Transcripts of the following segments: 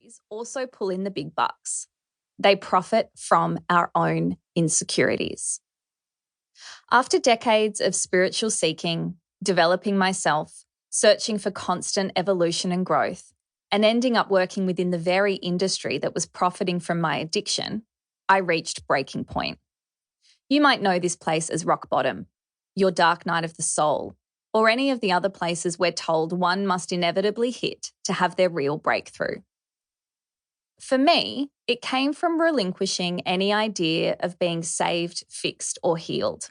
industries also pull in the big bucks. They profit from our own insecurities. After decades of spiritual seeking, developing myself, searching for constant evolution and growth, and ending up working within the very industry that was profiting from my addiction, I reached breaking point. You might know this place as rock bottom, your dark night of the soul, or any of the other places we're told one must inevitably hit to have their real breakthrough. For me, it came from relinquishing any idea of being saved, fixed, or healed.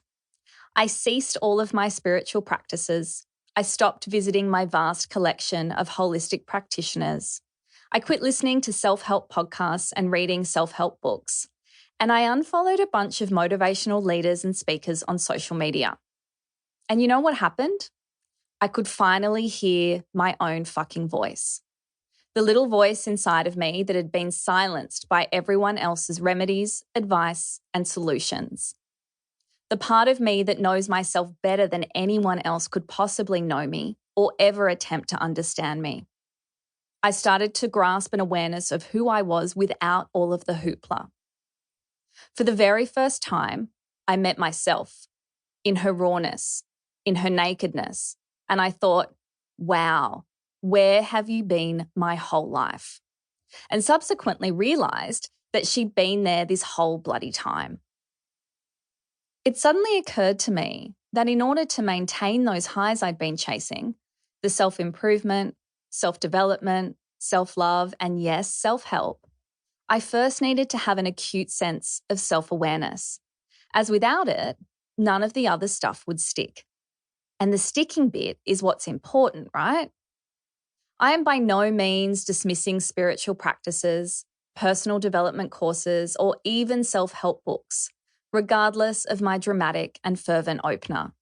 I ceased all of my spiritual practices. I stopped visiting my vast collection of holistic practitioners. I quit listening to self-help podcasts and reading self-help books. And I unfollowed a bunch of motivational leaders and speakers on social media. And you know what happened? I could finally hear my own fucking voice. The little voice inside of me that had been silenced by everyone else's remedies, advice, and solutions. The part of me that knows myself better than anyone else could possibly know me or ever attempt to understand me. I started to grasp an awareness of who I was without all of the hoopla. For the very first time, I met myself in her rawness, in her nakedness, and I thought, wow, where have you been my whole life? And subsequently realised that she'd been there this whole bloody time. It suddenly occurred to me that in order to maintain those highs I'd been chasing, the self-improvement, self-development, self-love, and yes, self-help, I first needed to have an acute sense of self-awareness, as without it, none of the other stuff would stick. And the sticking bit is what's important, right? I am by no means dismissing spiritual practices, personal development courses, or even self-help books, regardless of my dramatic and fervent opener.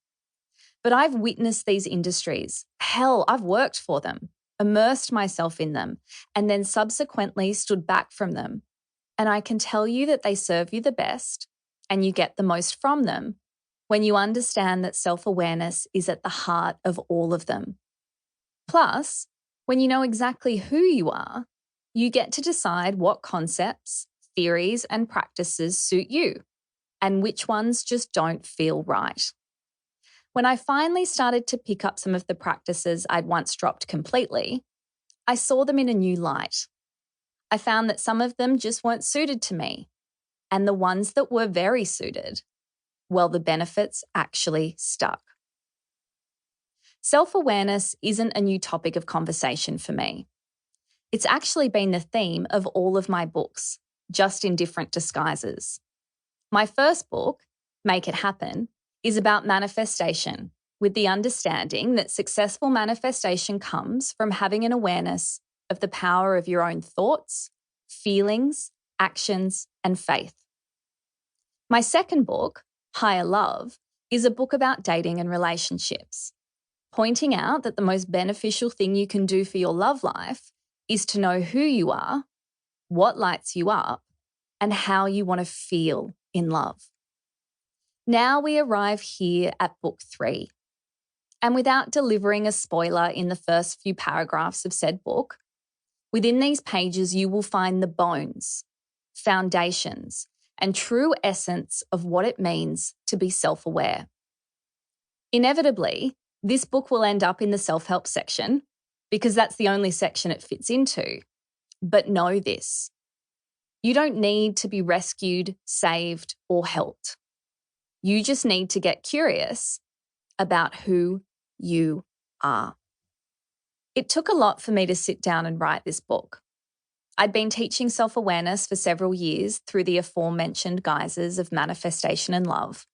But I've witnessed these industries. Hell, I've worked for them, immersed myself in them, and then subsequently stood back from them. And I can tell you that they serve you the best and you get the most from them when you understand that self-awareness is at the heart of all of them. Plus, when you know exactly who you are, you get to decide what concepts, theories, and practices suit you and which ones just don't feel right. When I finally started to pick up some of the practices I'd once dropped completely, I saw them in a new light. I found that some of them just weren't suited to me, and the ones that were very suited, well, the benefits actually stuck. Self-awareness isn't a new topic of conversation for me. It's actually been the theme of all of my books, just in different disguises. My first book, Make It Happen, is about manifestation, with the understanding that successful manifestation comes from having an awareness of the power of your own thoughts, feelings, actions, and faith. My second book, Higher Love, is a book about dating and relationships, pointing out that the most beneficial thing you can do for your love life is to know who you are, what lights you up, and how you want to feel in love. Now we arrive here at book 3. And without delivering a spoiler in the first few paragraphs of said book, within these pages you will find the bones, foundations, and true essence of what it means to be self-aware. Inevitably, this book will end up in the self-help section because that's the only section it fits into. But know this. You don't need to be rescued, saved, or helped. You just need to get curious about who you are. It took a lot for me to sit down and write this book. I'd been teaching self-awareness for several years through the aforementioned guises of manifestation and love,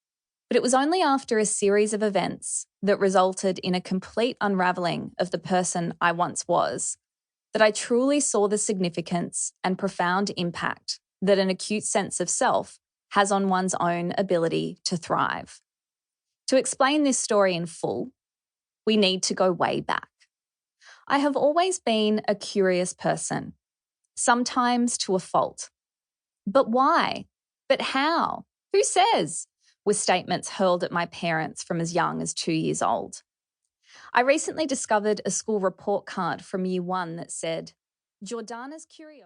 but it was only after a series of events that resulted in a complete unraveling of the person I once was that I truly saw the significance and profound impact that an acute sense of self has on one's own ability to thrive. To explain this story in full, we need to go way back. I have always been a curious person, sometimes to a fault. But why? But how? Who says? Were statements hurled at my parents from as young as 2 years old. I recently discovered a school report card from year 1 that said, Jordanna's curiosity.